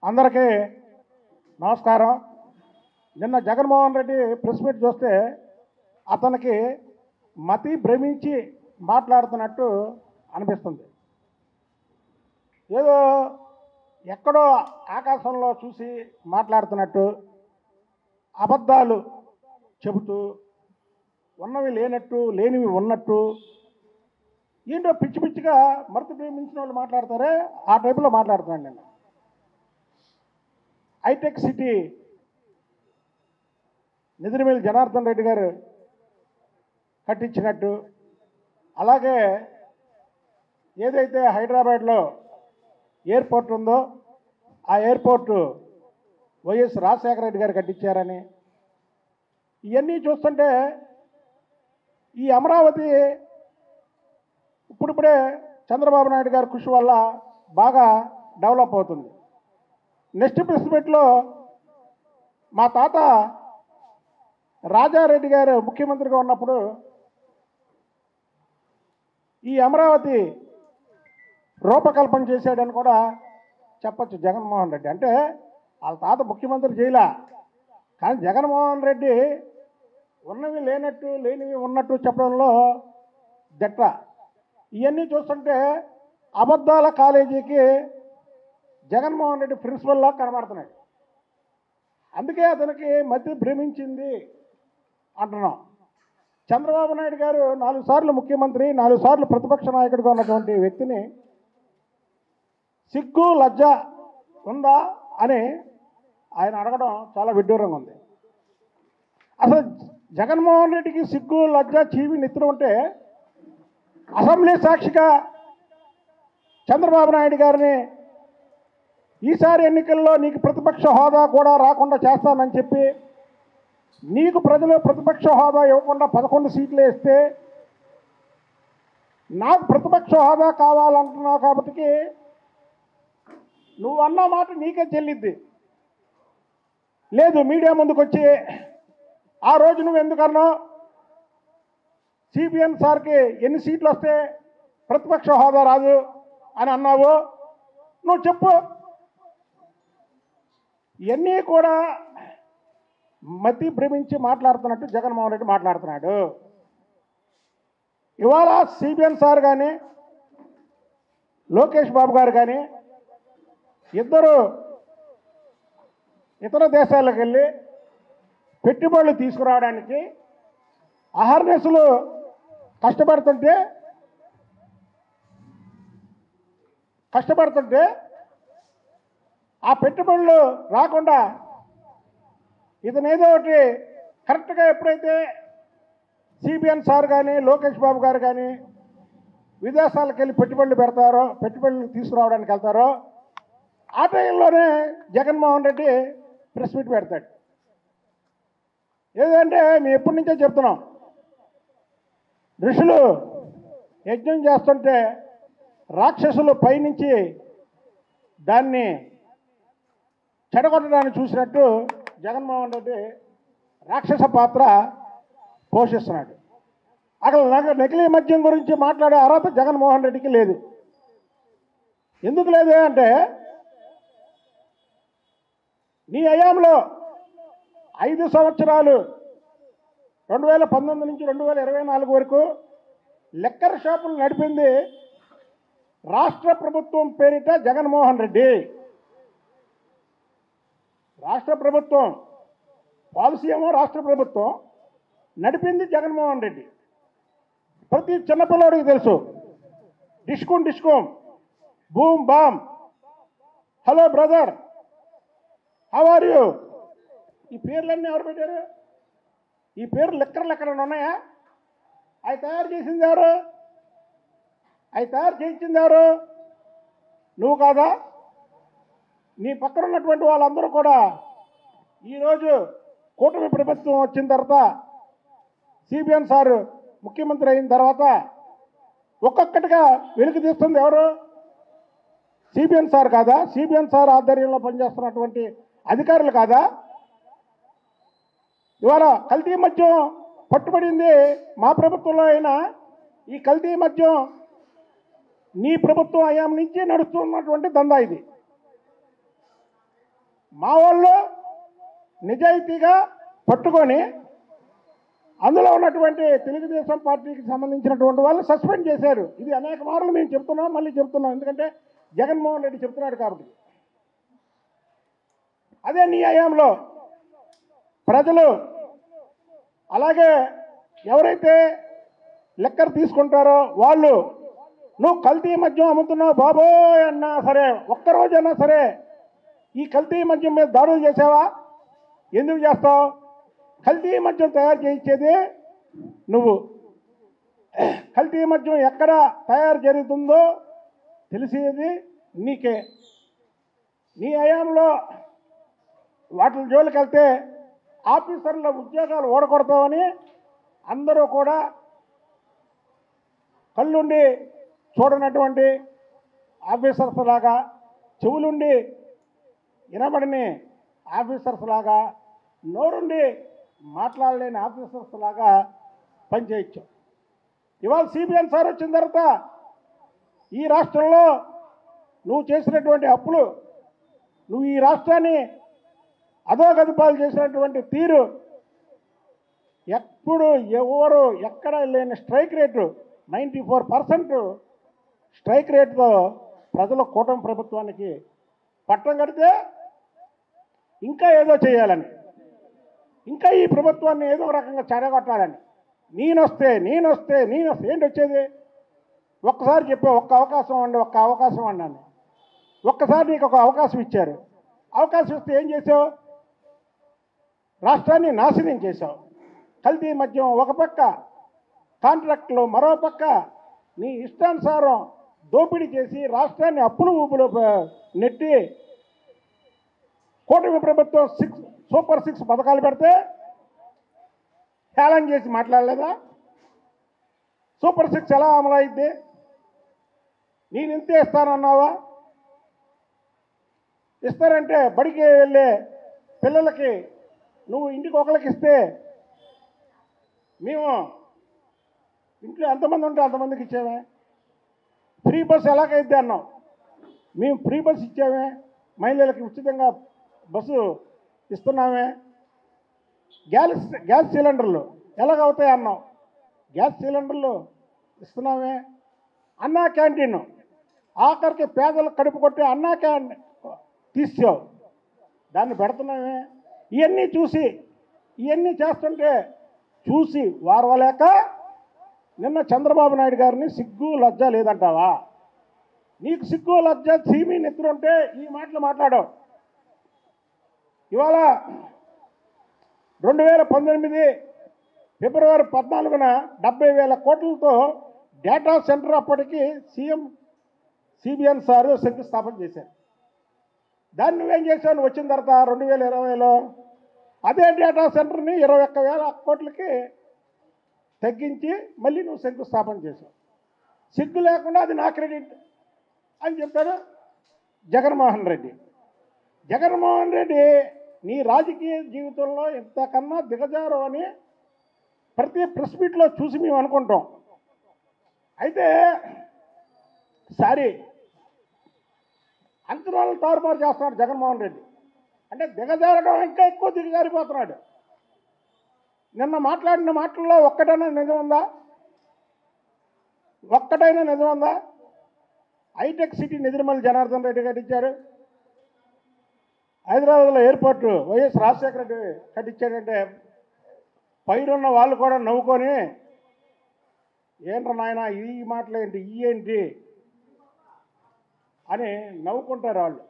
అందరికీ నమస్కారం. నిన్న జగన్మోహన్ రెడ్డి ప్రెస్ మీట్ చూస్తే అతనికి మతి భ్రమించి మాట్లాడుతున్నట్టు అనిపిస్తుంది. ఏదో ఎక్కడో ఆకాశంలో చూసి మాట్లాడుతున్నట్టు, అబద్ధాలు చెబుతూ, ఉన్నవి లేనట్టు లేనివి ఉన్నట్టు, ఏంటో పిచ్చి పిచ్చిగా మతి భ్రమించిన వాళ్ళు మాట్లాడతారే ఆ టైపులో మాట్లాడుతున్నాను నేను. హైటెక్ సిటీ నిద్రమేలి జనార్దన్ రెడ్డి గారు కట్టించినట్టు, అలాగే ఏదైతే హైదరాబాద్లో ఎయిర్పోర్ట్ ఉందో ఆ ఎయిర్పోర్టు వైఎస్ రాజశేఖర రెడ్డి గారు కట్టించారని, ఇవన్నీ చూస్తుంటే ఈ అమరావతి ఇప్పుడిప్పుడే చంద్రబాబు నాయుడు గారి కృషి వల్ల బాగా డెవలప్ అవుతుంది. నెక్స్ట్ ప్రెస్ మీట్లో మా తాత రాజారెడ్డి గారు ముఖ్యమంత్రిగా ఉన్నప్పుడు ఈ అమరావతి రూపకల్పన చేశాడని కూడా చెప్పచ్చు జగన్మోహన్ రెడ్డి. అంటే వాళ్ళ తాత ముఖ్యమంత్రి చేయలా, కానీ జగన్మోహన్ రెడ్డి ఉన్నవి లేనట్టు లేనివి ఉన్నట్టు చెప్పడంలో దిట్ట. ఇవన్నీ చూస్తుంటే అబద్ధాల కాలేజీకి జగన్మోహన్ రెడ్డి ప్రిన్సిపల్లా కనబడుతున్నాడు. అందుకే అతనికి మతి భ్రమించింది అంటున్నాం. చంద్రబాబు నాయుడు గారు 4 సార్లు ముఖ్యమంత్రి, 4 సార్లు ప్రతిపక్ష నాయకుడిగా ఉన్నటువంటి వ్యక్తిని సిగ్గు లజ్జ ఉందా అని ఆయన అడగడం చాలా విడ్డూరంగా ఉంది. అసలు జగన్మోహన్ రెడ్డికి సిగ్గు లజ్జ చీవి నెత్తురు ఉంటే అసెంబ్లీ సాక్షిగా చంద్రబాబు నాయుడు గారిని ఈసారి ఎన్నికల్లో నీకు ప్రతిపక్ష హోదా కూడా రాకుండా చేస్తానని చెప్పి నీకు ప్రజలు ప్రతిపక్ష హోదా ఇవ్వకుండా 11 సీట్లు వేస్తే నాకు ప్రతిపక్ష హోదా కావాలంటున్నావు కాబట్టి నువ్వు అన్న మాట నీకే చెల్లిద్ది. లేదు మీడియా ముందుకు వచ్చి ఆ రోజు నువ్వు ఎందుకన్నావు, సిబిఎన్ సార్కి ఎన్ని సీట్లు వస్తే ప్రతిపక్ష హోదా రాదు అని అన్నావు, నువ్వు చెప్పు. ఇవన్నీ కూడా మతి భ్రమించి మాట్లాడుతున్నట్టు జగన్మోహన్ రెడ్డి మాట్లాడుతున్నాడు. ఇవాళ సిబిఎన్ సార్ కానీ లోకేష్ బాబు గారు కానీ ఇద్దరు ఇతర దేశాలకు వెళ్ళి పెట్టుబడులు తీసుకురావడానికి అహర్నిశలు కష్టపడుతుంటే ఆ పెట్టుబడులు రాకుండా ఇతను ఏదో ఒకటి కరెక్ట్గా ఎప్పుడైతే సిబిఎన్ సార్ కానీ లోకేష్ బాబు గారు కానీ విదేశాలకు వెళ్ళి పెట్టుబడులు తీసుకురావడానికి వెళ్తారో ఆ టైంలోనే జగన్మోహన్ రెడ్డి ప్రెస్ మీట్ పెడతాడు. ఏదంటే మేము ఎప్పటి నుంచో చెప్తున్నాం, ఋషులు యజ్ఞం చేస్తుంటే రాక్షసులు పైనుంచి దాన్ని చెడగొట్టడానికి చూసినట్టు జగన్మోహన్ రెడ్డి రాక్షస పాత్ర పోషిస్తున్నాడు. అక్కడ నకిలీ మద్యం గురించి మాట్లాడే అర్హత జగన్మోహన్ రెడ్డికి లేదు. ఎందుకు లేదు అంటే నీ హయాంలో 5 సంవత్సరాలు 2019 నుంచి 2024 వరకు లెక్కర్ షాపులు నడిపింది రాష్ట్ర ప్రభుత్వం పేరిట జగన్మోహన్ రెడ్డి. రాష్ట్ర ప్రభుత్వం పాలసీ ఏమో రాష్ట్ర ప్రభుత్వం, నడిపింది జగన్మోహన్ రెడ్డి. ప్రతి చిన్నపిల్లడికి తెలుసు. Discom boom bam, hello brother, how are you, ఈ పేర్లన్నీ ఎవరు పెట్టారు? ఈ పేర్లు లెక్కర్లు ఎక్కడైనా ఉన్నాయా? అవి తయారు చేసింది ఎవరు? అవి తయారు చేయించింది ఎవరు? నువ్వు కాదా? నీ పక్కన ఉన్నటువంటి వాళ్ళందరూ కూడా ఈరోజు కూటమి ప్రభుత్వం వచ్చిన తర్వాత సిబిఎన్ సార్ ముఖ్యమంత్రి అయిన తర్వాత ఒక్కొక్కటిగా వెలుగు తీస్తుంది ఎవరు? సిబిఎన్ సార్ కాదా? సిబిఎన్ సార్ ఆధ్వర్యంలో పనిచేస్తున్నటువంటి అధికారులు కాదా? ఇవాళ కల్తీ మద్యం పట్టుబడింది మా ప్రభుత్వంలో అయినా ఈ కల్తీ మద్యం నీ ప్రభుత్వం హయాం నుంచి నడుస్తున్నటువంటి దందా ఇది. మా వాళ్ళు నిజాయితీగా పట్టుకొని అందులో ఉన్నటువంటి తెలుగుదేశం పార్టీకి సంబంధించినటువంటి వాళ్ళు సస్పెండ్ చేశారు. ఇది అనేక మార్లు మేము చెప్తున్నాం, మళ్ళీ చెప్తున్నాం, ఎందుకంటే జగన్మోహన్ రెడ్డి చెప్తున్నాడు కాబట్టి. అదే నీ హయాంలో ప్రజలు అలాగే ఎవరైతే లెక్కర్ తీసుకుంటారో వాళ్ళు నువ్వు కల్తీ మద్యం అమ్ముతున్నావు బాబోయ్ అన్నా సరే, ఒక్కరోజైనా సరే ఈ కల్తీ మద్యం మీద దాడులు చేసావా? ఎందుకు చేస్తావు? కల్తీ మద్యం తయారు చేయించేది నువ్వు. కల్తీ మద్యం ఎక్కడ తయారు జరుగుతుందో తెలిసేది నీకే. నీ హయాంలో వాటి జోలికి వెళ్తే ఆఫీసర్ల ఉద్యోగాలు ఓడగొడతామని అందరూ కూడా కళ్ళుండి చూడనటువంటి ఆఫీసర్స్ లాగా, చెవులుండి వినబడిని ఆఫీసర్స్ లాగా, నోరుండి మాట్లాడలేని ఆఫీసర్స్ లాగా పనిచేయచ్చు. ఇవాళ సిబిఎన్ సార్ వచ్చిన తర్వాత ఈ రాష్ట్రంలో నువ్వు చేసినటువంటి అప్పులు, నువ్వు ఈ రాష్ట్రాన్ని అధోగతిపాలు చేసినటువంటి తీరు, ఎప్పుడు ఎవరు ఎక్కడ లేని స్ట్రైక్ రేటు 94% స్ట్రైక్ రేటుతో ప్రజలు కూటమి ప్రభుత్వానికి పట్టం కడితే ఇంకా ఏదో చేయాలని, ఇంకా ఈ ప్రభుత్వాన్ని ఏదో రకంగా చెడగొట్టాలని, నేనొస్తే ఏంటి వచ్చేది? ఒక్కసారి చెప్పే ఒక్క అవకాశం అన్నాను. ఒక్కసారి నీకు ఒక అవకాశం ఇచ్చారు. అవకాశం ఇస్తే ఏం చేసావు? రాష్ట్రాన్ని నాశనం చేశావు. కల్తీ మద్యం ఒక పక్క, కాంట్రాక్టులు మరో పక్క, నీ ఇష్టానుసారం దోపిడీ చేసి రాష్ట్రాన్ని అప్పులు ఊపులు నెట్టి కూటమి ప్రభుత్వం సూపర్ 6 పథకాలు పెడితే హేళన చేసి మాట్లాడలేదా? సూపర్ 6 ఎలా అమలు అయింది? నేను ఇంతే ఇస్తానన్నావా? ఇస్తారంటే బడికి వెళ్ళే పిల్లలకి నువ్వు ఇంటికి ఒకరికి ఇస్తే మేము ఇంట్లో ఎంతమంది ఉంటే అంతమందికి ఇచ్చామే. ఫ్రీ బస్సు ఎలాగైద్ది అన్నావు, మేము ఫ్రీ బస్సు ఇచ్చామే. మహిళలకి ఉచితంగా బస్సు ఇస్తున్నామే. గ్యాస్ సిలిండర్లు ఎలాగవుతాయి అన్నావు, గ్యాస్ సిలిండర్లు ఇస్తున్నామే. అన్నా క్యాంటీన్ ఆఖరికి పేదలు కడుపు కొట్టే అన్నా క్యాంటీన్ తీసావు, దాన్ని పెడుతున్నామే. ఇవన్నీ చేస్తుంటే చూసి వారవలేక నిన్న చంద్రబాబు నాయుడు గారిని సిగ్గు లజ్జ లేదంటావా? నీకు సిగ్గు లజ్జ సీమి నెత్తురుంటే ఈ మాటలు మాట్లాడావు. ఇవాళ 2019 ఫిబ్రవరి 14న 70,000 కోట్లతో డేటా సెంటర్ అప్పటికి సీఎం సిబిఎన్ సారు శంకుస్థాపన చేశారు. దాన్ని నువ్వేం చేశావు? నువ్వు వచ్చిన తర్వాత 2020లో అదే డేటా సెంటర్ని 21,000 కోట్లకి తగ్గించి మళ్ళీ నువ్వు శంకుస్థాపన చేసావు. సిగ్గు లేకుండా అది నా క్రెడిట్ అని చెప్తాడు జగన్మోహన్ రెడ్డి. జగన్మోహన్ రెడ్డి నీ రాజకీయ జీవితంలో ఇంతకన్నా దిగజారు అని ప్రతి ప్రెస్ మీట్లో చూసి మేము అనుకుంటాం. అయితే సారీ అంచనాలను తారుమారు చేస్తున్నాడు జగన్మోహన్ రెడ్డి. అంటే దిగజారడం ఇంకా ఎక్కువ దిగజారిపోతున్నాడు. నిన్న మాట్లాడిన మాటల్లో ఒక్కటైనా నిజం ఉందా? హైటెక్ సిటీ నిద్రమల్లి జనార్దన్ రెడ్డి కట్టించారు. హైదరాబాద్లో ఎయిర్పోర్టు వైఎస్ రాజశేఖర రెడ్డి కట్టించాడంటే పైరున్న వాళ్ళు కూడా నవ్వుకొని ఏంట్రా నాయన ఈ మాటలేంటి ఏంటి అని నవ్వుకుంటారు వాళ్ళు.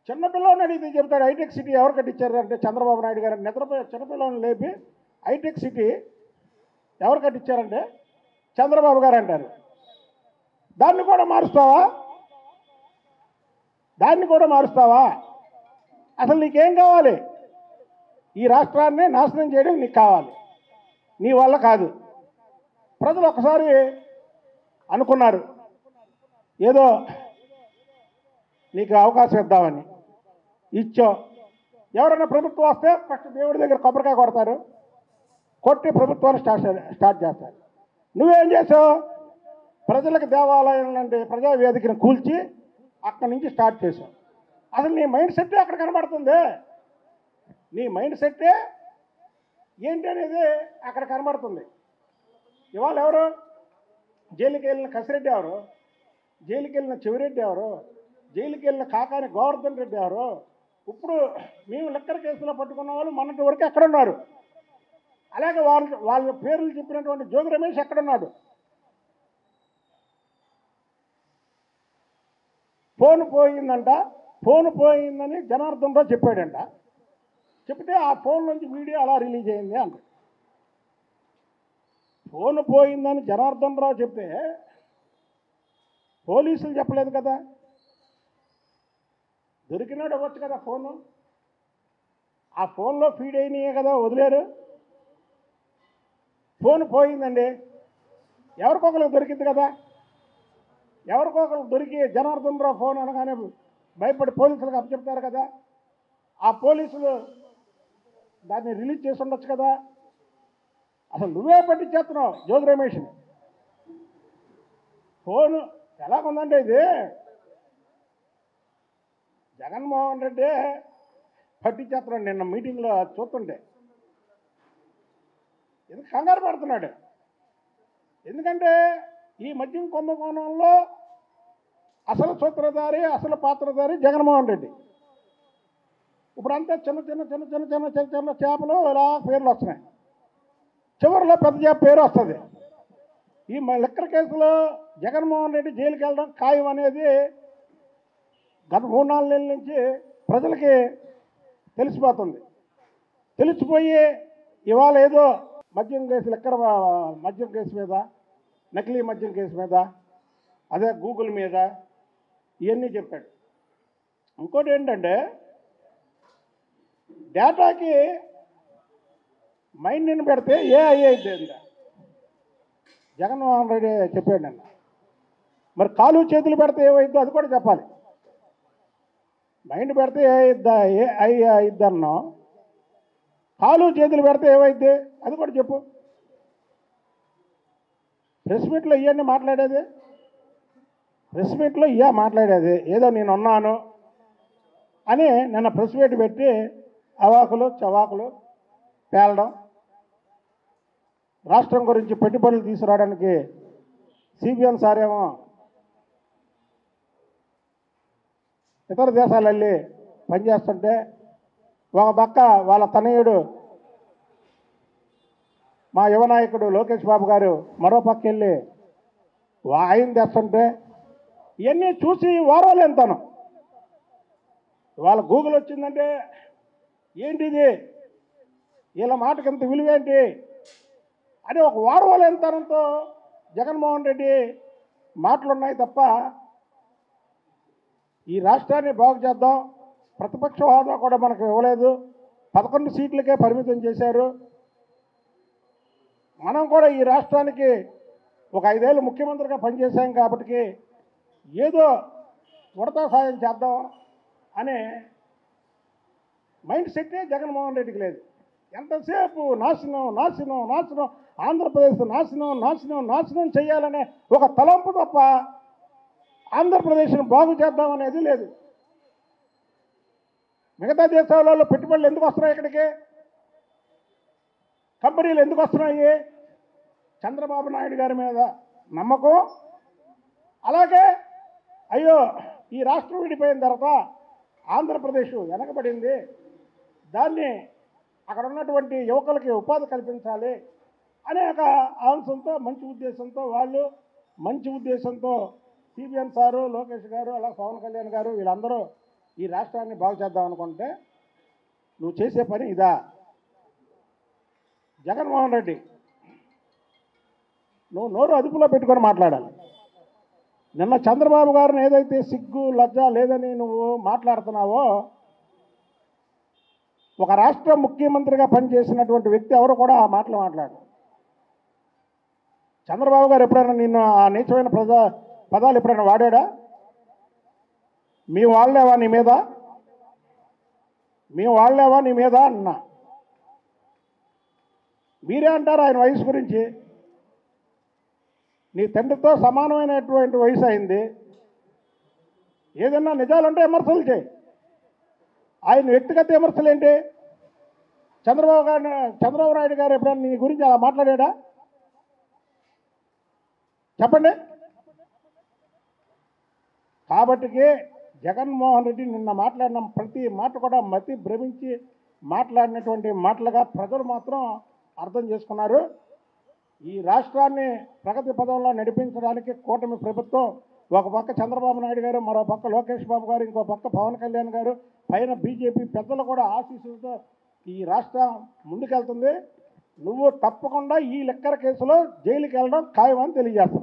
చిన్నపిల్లవాడిని అడిగితే చెప్తాడు హైటెక్ సిటీ ఎవరు కట్టించారు అంటే చంద్రబాబు నాయుడు గారు. నిద్రపోయే చిన్నపిల్లవాడిని లేపి హైటెక్ సిటీ ఎవరు కట్టించారంటే చంద్రబాబు గారు అంటారు. దాన్ని కూడా మారుస్తావా? అసలు నీకేం కావాలి? ఈ రాష్ట్రాన్ని నాశనం చేయడం నీకు కావాలి, నీ వల్ల కాదు. ప్రజలు ఒకసారి అనుకున్నారు ఏదో నీకు అవకాశం ఇద్దామని, ఇచ్చావు. ఎవరైనా ప్రభుత్వం వస్తే ఫస్ట్ దేవుడి దగ్గర కొబ్బరికాయ కొడతారు, కొట్టి ప్రభుత్వాన్ని స్టార్ట్ చేస్తారు. నువ్వేం చేసావు? ప్రజలకు దేవాలయం లాంటి ప్రజావేదికను కూల్చి అక్కడి నుంచి స్టార్ట్ చేసావు. అసలు నీ మైండ్ సెట్టే అక్కడ కనబడుతుంది. నీ మైండ్ సెట్టే ఏంటి అనేది అక్కడ కనబడుతుంది. ఇవాళ ఎవరు జైలుకి వెళ్ళిన కసిరెడ్డి ఎవరు, జైలుకి వెళ్ళిన చెవిరెడ్డి ఎవరు, జైలుకి వెళ్ళిన కాకాని గోవర్ధన్ రెడ్డి ఎవరు, ఇప్పుడు మేము లిక్కర్ కేసులో పట్టుకున్న వాళ్ళు మొన్నటి వరకు ఎక్కడున్నారు, అలాగే వాళ్ళ పేర్లు చెప్పినటువంటి జోగి రమేష్ ఎక్కడున్నాడు. ఫోన్ పోయిందంట, ఫోన్ పోయిందని జనార్దన్ రావు చెప్పాడంట. చెప్తే ఆ ఫోన్ నుంచి వీడియో అలా రిలీజ్ అయింది అంట. ఫోన్ పోయిందని జనార్దన్ రావు చెప్తే పోలీసులు చెప్పలేదు కదా, దొరికినాడు అవ్వచ్చు కదా ఫోను. ఆ ఫోన్లో ఫీడ్ అయినాయే కదా వదిలేరు. ఫోన్ పోయిందండి, ఎవరికొకరికి దొరికింది కదా, ఎవరికొకరికి దొరికి జనార్దన్ రావు ఫోన్ అనగానే భయపడి పోలీసులకు అప్పచెప్తారు కదా, ఆ పోలీసులు దాన్ని రిలీజ్ చేసి ఉండొచ్చు కదా. అసలు నువ్వే పట్టించేస్తున్నావు జోగి రమేష్ని. ఫోను ఎలాగుందంటే ఇది జగన్మోహన్ రెడ్డి పట్టించేస్తున్నాడు. నిన్న మీటింగ్లో చూస్తుంటే ఎందుకు కంగారు పడుతున్నాడు, ఎందుకంటే ఈ మద్యం కుంభకోణంలో అసలు సూత్రధారి, అసలు పాత్రధారి జగన్మోహన్ రెడ్డి. ఇప్పుడంతా చిన్న చిన్న చిన్న చిన్న చిన్న చిన్న చిన్న చేపలు ఇలా పేర్లు వస్తున్నాయి, చివరిలో పెద్ద చేప పేరు వస్తుంది. ఈ లిక్కర్ కేసులో జగన్మోహన్ రెడ్డి జైలుకి వెళ్ళడం ఖాయం అనేది గత 3-4 నెలల నుంచి ప్రజలకి తెలిసిపోతుంది. తెలిసిపోయి ఇవాళ ఏదో మద్యం కేసు, లిక్కర్ మద్యం కేసు మీద, నకిలీ మద్యం కేసు మీద, అదే గూగుల్ మీద ఇవన్నీ చెప్పాడు. ఇంకోటి ఏంటంటే డేటాకి మైండ్ని పెడితే ఏఐ అయితే అంట జగన్మోహన్ రెడ్డి చెప్పాడు నిన్న. మరి కాలు చేతులు పెడితే ఏమైద్దో అది కూడా చెప్పాలి. మైండ్ పెడితే ఏఐ అయిద్దన్నాం, కాలు చేతులు పెడితే ఏమైద్ది అది కూడా చెప్పు. ప్రెస్ మీట్లో ఇవన్నీ మాట్లాడేది, ప్రెస్ మీట్లో మాట్లాడేది ఏదో నేను ఉన్నాను అని నిన్న ప్రెస్ మీట్ పెట్టి అవాకులు చవాకులు పేలడం. రాష్ట్రం గురించి పెట్టుబడులు తీసుకురావడానికి సిబిఎన్ సార్ ఏమో ఇతర దేశాలు వెళ్ళి పనిచేస్తుంటే ఒక పక్క వాళ్ళ తనయుడు మా యువ నాయకుడు లోకేష్ బాబు గారు మరో పక్క వెళ్ళి ఆయన తెస్తుంటే ఇవన్నీ చూసి వారోలేంతాను. వాళ్ళ గూగుల్ వచ్చిందంటే ఏంటిది, వీళ్ళ మాటకి ఎంత విలువేంటి అని ఒక వారోలేంతనంతో జగన్మోహన్ రెడ్డి మాటలున్నాయి తప్ప ఈ రాష్ట్రాన్ని బాగు చేద్దాం, ప్రతిపక్ష హోదా కూడా మనకు ఇవ్వలేదు, 11 సీట్లకే పరిమితం చేశారు, మనం కూడా ఈ రాష్ట్రానికి ఒక 5 ఏళ్ళు ముఖ్యమంత్రిగా పనిచేశాం కాబట్టి ఏదో ఉడతా సాయం చేద్దాం అనే మైండ్ సెట్టే జగన్మోహన్ రెడ్డికి లేదు. ఎంతసేపు నాశనం నాశనం నాశనం, ఆంధ్రప్రదేశ్ నాశనం నాశనం నాశనం చేయాలనే ఒక తలంపు తప్ప ఆంధ్రప్రదేశ్ను బాగు చేద్దామనేది లేదు. మిగతా దేశాలలో పెట్టుబడులు ఎందుకు వస్తున్నాయి, ఇక్కడికి కంపెనీలు ఎందుకు వస్తున్నాయి? చంద్రబాబు నాయుడు గారి మీద నమ్మకం. అలాగే అయ్యో ఈ రాష్ట్రం విడిపోయిన తర్వాత ఆంధ్రప్రదేశ్ వెనకబడింది, దాన్ని అక్కడ ఉన్నటువంటి యువకులకి ఉపాధి కల్పించాలి అనే ఒక అంశంతో, మంచి ఉద్దేశంతో, వాళ్ళు మంచి ఉద్దేశంతో సిబిఎన్ సారు, లోకేష్ గారు, అలా పవన్ కళ్యాణ్ గారు వీళ్ళందరూ ఈ రాష్ట్రాన్ని బాగు చేద్దాం అనుకుంటే నువ్వు చేసే పని ఇదా? జగన్మోహన్ రెడ్డి నువ్వు నోరు అదుపులో పెట్టుకొని మాట్లాడాలి. నిన్న చంద్రబాబు గారిని ఏదైతే సిగ్గు లజ్జ లేదని నువ్వు మాట్లాడుతున్నావో, ఒక రాష్ట్ర ముఖ్యమంత్రిగా పనిచేసినటువంటి వ్యక్తి ఎవరు కూడా ఆ మాటలు మాట్లాడు. చంద్రబాబు గారు ఎప్పుడైనా నిన్ను ఆ నీచమైన పదాలు ఎప్పుడైనా వాడాడా? మీ వాళ్ళేవా నీ మీద, మీ వాళ్ళేవా నీ మీద అన్నా. మీరే అంటారు ఆయన వయసు గురించి, నీ తండ్రితో సమానమైనటువంటి వయసు అయింది. ఏదన్నా నిజాలంటే విమర్శలు చేయి, ఆయన వ్యక్తిగత విమర్శలు ఏంటి? చంద్రబాబు నాయుడు గారు ఎప్పుడైనా నీ గురించి అలా మాట్లాడా? చెప్పండి. కాబట్టికి జగన్మోహన్ రెడ్డి నిన్న మాట్లాడిన ప్రతి మాట కూడా మతి భ్రమించి మాట్లాడినటువంటి మాటలుగా ప్రజలు మాత్రం అర్థం చేసుకున్నారు. ఈ రాష్ట్రాన్ని ప్రగతి పదంలో నడిపించడానికి కూటమి ప్రభుత్వం, ఒక పక్క చంద్రబాబు నాయుడు గారు, మరో పక్క లోకేష్ బాబు గారు, ఇంకో పక్క పవన్ కళ్యాణ్ గారు, పైన బీజేపీ పెద్దలు కూడా ఆశీస్సులతో ఈ రాష్ట్రం ముందుకెళ్తుంది. నువ్వు తప్పకుండా ఈ లిక్కర్ కేసులో జైలుకి వెళ్ళడం ఖాయమని తెలియజేస్తున్నావు.